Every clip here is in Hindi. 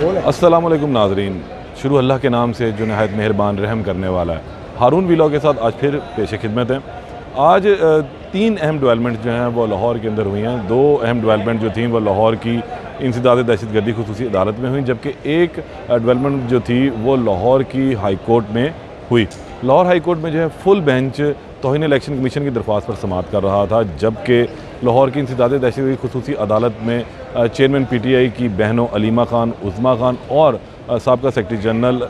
अस्सलाम वालेकुम नाज़रीन। शुरू अल्लाह के नाम से जो नहायत मेहरबान रहम करने वाला है। हारून व्लॉग के साथ आज फिर पेश खिदमत है। आज 3 अहम डेवलपमेंट जो हैं वो लाहौर के अंदर हुई हैं। 2 अहम डेवलपमेंट जो थी वो लाहौर की इंसदाद दहशतगर्दी खुसूसी अदालत में हुई, जबकि एक डेवलपमेंट जो थी वो लाहौर की हाई कोर्ट में हुई। लाहौर हाई कोर्ट में जो है फुल बेंच तौहीन इलेक्शन कमीशन की दरख्वास्त पर समाअत कर रहा था, जबकि लाहौर की इंसदाद दहशतगर्दी खुसूसी अदालत में चेयरमैन PTI की बहनों अलीमा खान, उज़मा खान और साबका सेक्रेटरी जनरल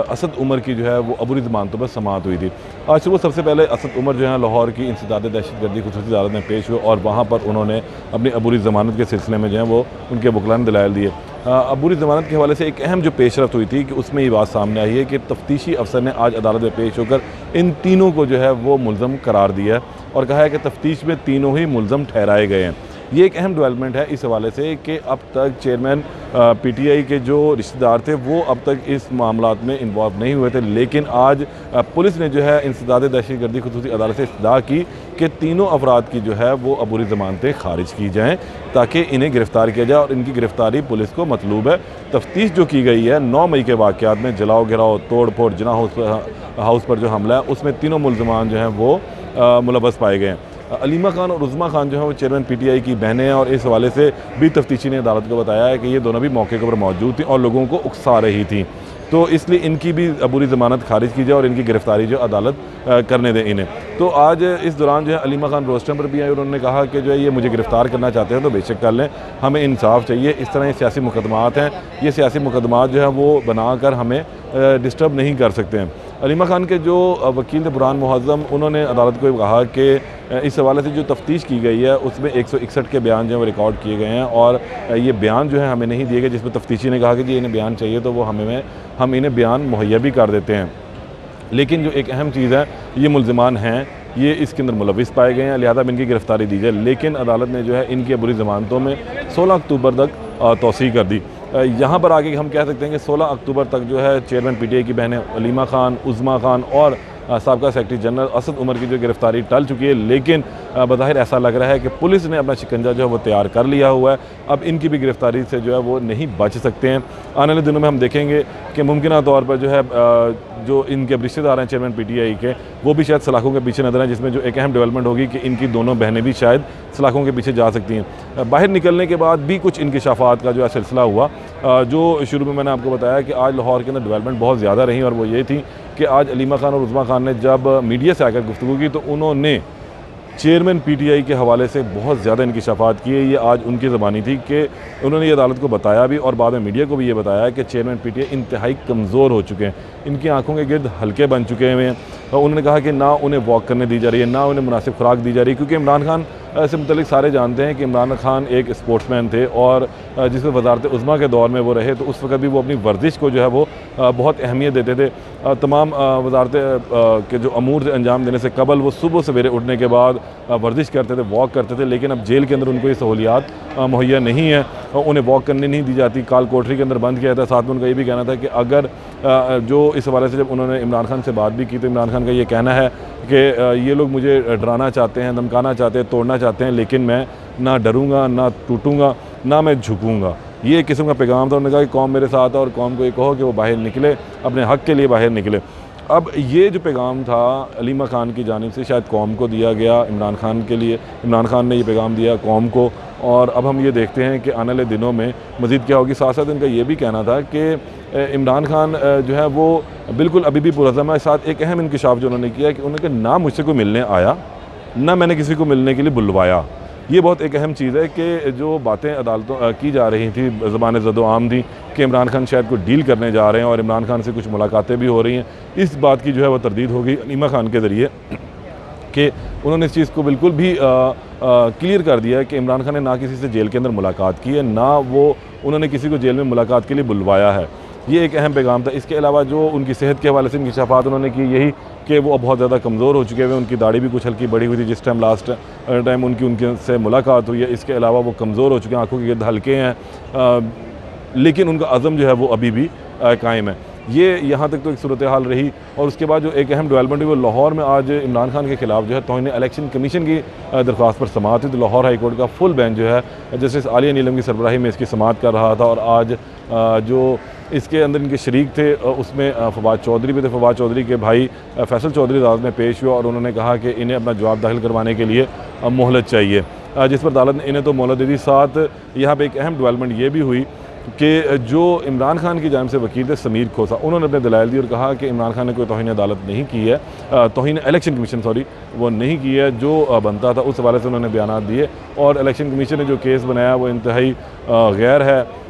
असद उमर की जो है वो अबूरी ज़मानतों पर समाअत हुई थी। आज सुबह सबसे पहले असद उमर जो है लाहौर की इंसदाद दहशतगर्दी खुसूसी अदालत में पेश हुए और वहाँ पर उन्होंने अपनी अबूरी ज़मानत के सिलसिले में जो है वो उनके वकला ने दलाइल दिए। अबूरी ज़मानत के हवाले से एक अहम जो पेशरफ्त हुई थी कि उसमें ये बात सामने आई है कि तफ्तीशी अफसर ने आज अदालत में पेश होकर इन तीनों को जो है वो मुल्ज़म करार दिया है और कहा है कि तफ्तीश में तीनों ही मुल्ज़म ठहराए गए हैं। ये एक अहम डेवलपमेंट है इस हवाले से कि अब तक चेयरमैन PTI के जो रिश्तेदार थे वो अब तक इस मामलात में इन्वॉल्व नहीं हुए थे, लेकिन आज पुलिस ने जो है इंसदाद दहशतगर्दी खुसूसी अदालत से इस्तदा की कि तीनों अफराद की जो है वो अबूरी ज़मानतें खारिज की जाएँ ताकि इन्हें गिरफ़्तार किया जाए और इनकी गिरफ़्तारी पुलिस को मतलूब है। तफ्तीश जो की गई है 9 मई के वाक़यात में जलाओ गिराओ तोड़ फोड़ जना हाउस पर जो हमला है उसमें तीनों मुल्ज़मान जो हैं वो मुलव्वस पाए गए हैं। अलीमा खान और उज़मा खान जो है वो चेयरमैन PTI की बहनें हैं और इस हवाले से भी तफ्तीशी ने अदालत को बताया है कि ये दोनों भी मौके के ऊपर मौजूद थी और लोगों को उकसा रही थी, तो इसलिए इनकी भी अबूरी ज़मानत खारिज की जाए और इनकी गिरफ़्तारी जो अदालत करने दें इन्हें। तो आज इस दौरान जो है अलीमा खान रोस्टम पर भी आई, उन्होंने कहा कि जो है ये मुझे गिरफ़्तार करना चाहते हैं तो बेशक कर लें, हमें इंसाफ चाहिए। इस तरह ये सियासी मुकदमात हैं, ये सियासी मुकदमात जो है वो बनाकर हमें डिस्टर्ब नहीं कर सकते हैं। अलीमा खान के जो वकील थे बुरहान मुअज़्ज़म, उन्होंने अदालत को कहा कि इस हवाले से जो तफ्तीश की गई है उसमें 161 के बयान जो है वो रिकॉर्ड किए गए हैं और ये बयान जो है हमें नहीं दिए गए, जिसमें तफ्तीशी ने कहा कि जी इन्हें बयान चाहिए तो वो हम इन्हें बयान मुहैया भी कर देते हैं। लेकिन जो एक अहम चीज़ है, ये मुल्ज़िमान हैं, ये इसके अंदर मुलव्विस पाए गए हैं, लिहाजा इनकी गिरफ़्तारी दी जाए। लेकिन अदालत ने जो है इनकी अबूरी ज़मानतों में 16 अक्टूबर तक तौसीह कर दी। यहाँ पर आगे हम कह सकते हैं कि 16 अक्टूबर तक जो है चेयरमैन PTI की बहनें अलीमा खान, उज़मा खान और साबका सेक्रेटरी जनरल असद उमर की जो गिरफ़्तारी टल चुकी है, लेकिन बज़ाहिर ऐसा लग रहा है कि पुलिस ने अपना शिकंजा जो है वो तैयार कर लिया हुआ है। अब इनकी भी गिरफ़्तारी से जो है वो नहीं बच सकते हैं। आने वाले दिनों में हम देखेंगे कि मुमकिन तौर पर जो है जो इनके रिश्तेदार हैं चेयरमैन PTI के, वो भी शायद सलाखों के पीछे नजर आए, जिसमें जो एक अहम डेवलपमेंट होगी कि इनकी दोनों बहनें भी शायद सलाखों के पीछे जा सकती हैं। बाहर निकलने के बाद भी कुछ इंकिशाफ़ात का जो है सिलसिला हुआ, जो शुरू में मैंने आपको बताया कि आज लाहौर के अंदर डेवलपमेंट बहुत ज़्यादा रही और वो ये थी कि आज अलीमा खान और उज़मा खान ने जब मीडिया से आकर गुफ्तगू की तो उन्होंने चेयरमैन PTI के हवाले से बहुत ज़्यादा इंकिशाफ़ात किए। ये आज उनकी ज़बानी थी कि उन्होंने ये अदालत को बताया भी और बाद में मीडिया को भी ये बताया कि चेयरमैन PTI इंतहाई कमज़ोर हो चुके हैं, इनकी आंखों के गिर्द हल्के बन चुके हैं और उन्होंने कहा कि ना उन्हें वॉक करने दी जा रही है, ना उन्हें मुनासिब खुराक दी जा रही है, क्योंकि इमरान खान से मुतल्लिक सारे जानते हैं कि इमरान खान एक स्पोर्ट्समैन थे और जिसमें वज़ारत उज़्मा के दौर में वो रहे तो उस वक्त भी वो अपनी वर्जिश को जो है वो बहुत अहमियत देते थे। तमाम वज़ारत के जो अमूर से अंजाम देने से कबल वो सुबह सवेरे उठने के बाद वर्जिश करते थे, वॉक करते थे, लेकिन अब जेल के अंदर उनको ये सहूलियात मुहैया नहीं है और उन्हें वॉक करने नहीं दी जाती। काल कोठरी के अंदर बंद किया था। साथ में उनका ये भी कहना था कि अगर जो इस हवाले से जब उन्होंने इमरान खान से बात भी की तो इमरान खान का ये कहना है कि ये लोग मुझे डराना चाहते हैं, धमकाना चाहते हैं, तोड़ना चाहते हैं, लेकिन मैं ना डरूंगा, ना टूटूंगा, ना मैं झुकूंगा। ये एक किस्म का पैगाम था। उन्होंने कहा कि कौम मेरे साथ है और कौम को ये कहो कि वो बाहर निकले, अपने हक़ के लिए बाहर निकले। अब ये जो पैगाम था अलीमा खान की जानिब से शायद कौम को दिया गया, इमरान खान के लिए, इमरान खान ने ये पैगाम दिया कौम को, और अब हम ये देखते हैं कि आने वाले दिनों में मज़ीद क्या होगी। साथ साथ इनका ये भी कहना था कि इमरान खान जो है वो बिल्कुल अभी भी पुरअज़म है। साथ एक अहम इंकिशाफ जो उन्होंने किया कि उन्होंने कहा ना मुझसे कोई मिलने आया, ना मैंने किसी को मिलने के लिए बुलवाया। ये बहुत एक अहम चीज़ है कि जो बातें अदालतों की जा रही थी, ज़बान ज़दो आम थी कि इमरान खान शायद कोई डील करने जा रहे हैं और इमरान खान से कुछ मुलाकातें भी हो रही हैं, इस बात की जो है वो तरदीद हो गई अलीमा खान के ज़रिए कि उन्होंने इस चीज़ को बिल्कुल भी क्लियर कर दिया है कि इमरान खान ने ना किसी से जेल के अंदर मुलाकात की है, ना वो उन्होंने किसी को जेल में मुलाकात के लिए बुलवाया है। ये एक अहम पैगाम था। इसके अलावा जो उनकी सेहत के हवाले से इंकिशाफ़ात उन्होंने की, यही कि वो बहुत ज़्यादा कमज़ोर हो चुके हैं, उनकी दाढ़ी भी कुछ हल्की बड़ी हुई थी जिस टाइम लास्ट टाइम उनकी से मुलाकात हुई है। इसके अलावा वो कमज़ोर हो चुके हैं, आँखों के गिर्द हल्के हैं, लेकिन उनका अज़म जो है वो अभी भी कायम है। ये यहाँ तक तो एक सूरत हाल रही। और उसके बाद जो एक अहम डेवलपमेंट हुई वो लाहौर में आज इमरान खान के खिलाफ जो है तौहीन इलेक्शन कमीशन की दरख्वास्त पर समाअत हुई। तो लाहौर हाई कोर्ट का फुल बेंच जो है जस्टिस आलिया नीलम की सरबराही में इसकी समाअत कर रहा था। और आज जो इसके अंदर इनके शरीक थे उसमें फवाद चौधरी भी थे। फवाद चौधरी के भाई फैसल चौधरी अदालत में पेश हुआ और उन्होंने कहा कि इन्हें अपना जवाब दाखिल करवाने के लिए मोहलत चाहिए, जिस पर अदालत ने इन्हें तो मोहलत दे दी। साथ यहाँ पे एक अहम डेवलपमेंट ये भी हुई कि जो इमरान खान की जानिब से वकील थे समीर खोसा, उन्होंने अपने दलाइल दी और कहा कि इमरान खान ने कोई तौहीन अदालत नहीं की है, तौहीन इलेक्शन कमीशन वो नहीं की है, जो बनता था उस हवाले से उन्होंने बयानात दिए। और इलेक्शन कमीशन ने जो केस बनाया वो इंतहाई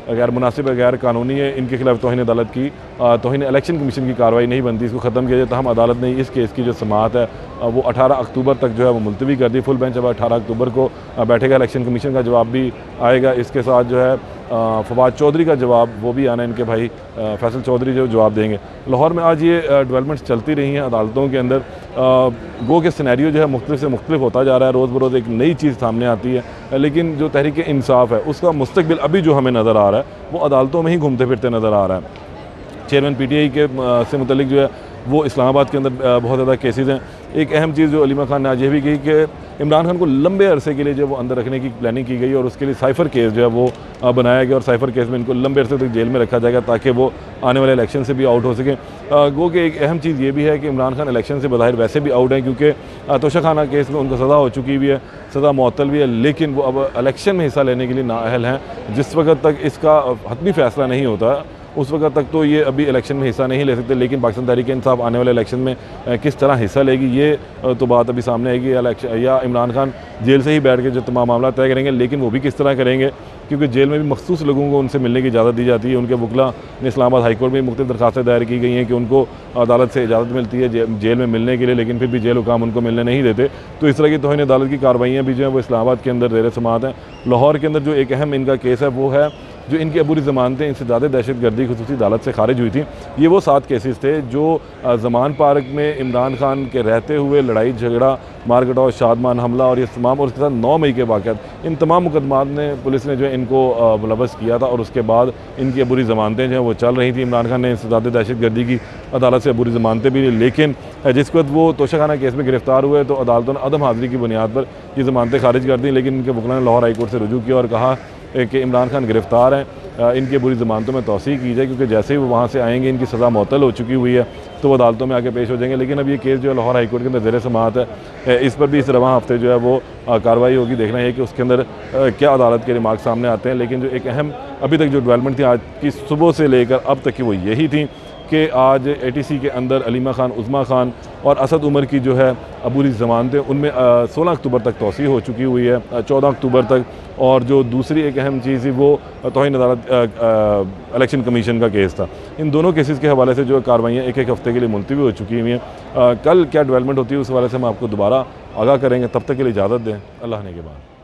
गैर मुनासिब है, गैर कानूनी है। इनके खिलाफ तौहीन अदालत की तौहीन इलेक्शन कमीशन की कार्रवाई नहीं बनती, इसको ख़त्म किया जाए। तहम अदालत ने इस केस की जो समाअत है वो 18 अक्टूबर तक जो है वो मुलतवी कर दी। फुल बेंच अब 18 अक्टूबर को बैठेगा। इलेक्शन कमीशन का जवाब भी आएगा, इसके साथ जो है फवाद चौधरी का जवाब वो भी आना है, इनके भाई फैसल चौधरी जो जवाब देंगे। लाहौर में आज ये डेवलपमेंट्स चलती रही हैं अदालतों के अंदर। गो के सिनेरियो जो है मुख्तलिफ से मुख्तलिफ होता जा रहा है, रोज़ बरोज़ एक नई चीज़ सामने आती है। लेकिन जो तहरीक इंसाफ है उसका मुस्तकबिल अभी जो हमें नज़र आ रहा है वो अदालतों में ही घूमते फिरते नज़र आ रहा है। चेयरमैन PTI के से मुतल्लिक जो है वो इस्लामाबाद के अंदर बहुत ज़्यादा केसेस हैं। एक अहम चीज़ जो अलीमा खान ने आज ये भी की कि इमरान खान को लंबे अरसे के लिए जो वो अंदर रखने की प्लानिंग की गई और उसके लिए साइफ़र केस जो है वो बनाया गया और साइफ़र केस में इनको लंबे अरसे तक जेल में रखा जाएगा ताकि वो आने वाले इलेक्शन से भी आउट हो सकें। गो कि एक अहम चीज़ ये भी है कि इमरान खान इलेक्शन से बज़ाहिर वैसे भी आउट हैं क्योंकि तोशाखाना केस में उनको सज़ा हो चुकी भी है, सज़ा मुअत्तल भी है, लेकिन वो अब इलेक्शन में हिस्सा लेने के लिए नाअहल हैं। जिस वक्त तक इसका हतमी फ़ैसला नहीं होता उस वक्त तक तो ये अभी इलेक्शन में हिस्सा नहीं ले सकते। लेकिन पाकिस्तान तहरीक इंसाफ आने वाले इलेक्शन में किस तरह हिस्सा लेगी ये तो बात अभी सामने आएगी। या इमरान खान जेल से ही बैठ के जो तमाम मामला तय करेंगे, लेकिन वो भी किस तरह करेंगे क्योंकि जेल में भी मखसूस लोगों को उनसे मिलने की इजाज़त दी जाती है। उनके वकला ने इस्लामाबाद हाई कोर्ट में मुख्तलिफ दरखास्तें दायर की गई हैं कि उनको अदालत से इजाज़त मिलती है जेल में मिलने के लिए, लेकिन फिर भी जेल हुकाम उनको मिलने नहीं देते। तो इस तरह की तौहीन अदालत की कार्रवाइयाँ भी जो है वो इस्लामाबाद के अंदर ज़ेर समाअत हैं। लाहौर के अंदर जो एक अहम इनका केस है वो है जो इनकी अबूरी ज़मानतें इनसे ज़्यादा दहशत गर्दी खुसूसी अदालत से खारिज हुई थी। ये वो 7 केसेस थे जो ज़मान पार्क में इमरान खान के रहते हुए लड़ाई झगड़ा, मारकटाव, शादमान हमला और ये तमाम और उसके साथ 9 मई के वाक़यात, इन तमाम मुकदमात ने पुलिस ने जो है इनको मुलव्वस किया था और उसके बाद इनकी अबूरी ज़मानतें जो हैं वो चल रही थी। इमरान खान ने इनसे ज़्यादा दहशत गर्दी की अदालत से अबूरी ज़मानतें भी ली, लेकिन जिस वक्त वो तोशाखाना केस में गिरफ्तार हुए तो अदालतों ने अदम हाज़िरी की बुनियाद पर ये ज़मानतें खारिज कर दी। लेकिन इनके वकला ने लाहौर हाई कोर्ट से रुजू किया और कहा कि इमरान खान गिरफ़्तार हैं, इनकी बुरी ज़मानतों में तौसीक़ की जाए क्योंकि जैसे ही वो वहाँ से आएंगे इनकी सज़ा मुअत्तल हो चुकी हुई है तो वो अदालतों में आके पेश हो जाएंगे। लेकिन अब ये केस जो है लाहौर हाई कोर्ट के अंदर ज़ेर समाअत है, इस पर भी इस रवां हफ्ते जो है वो कार्रवाई होगी। देखना है कि उसके अंदर क्या अदालत के रिमार्क सामने आते हैं। लेकिन जो एक अहम अभी तक जो डेवलपमेंट थी आज की सुबह से लेकर अब तक की वो यही थी कि आज ATC के अंदर अलीमा खान, उज़मा खान और असद उमर की जो है अबूरी ज़मानतें उनमें 16 अक्टूबर तक तौसीह हो चुकी हुई है, 14 अक्टूबर तक। और जो दूसरी एक अहम चीज़ थी वो तौहीन अदालत इलेक्शन कमीशन का केस था। इन दोनों केसेस के हवाले से जो कार्रवाइयाँ एक हफ़्ते के लिए मुलतवी हो चुकी हुई हैं। कल क्या डेवलपमेंट होती है उस हवाले से हम आपको दोबारा आगाह करेंगे। तब तक के लिए इजाज़त दें, अल्लाह ने के बाद।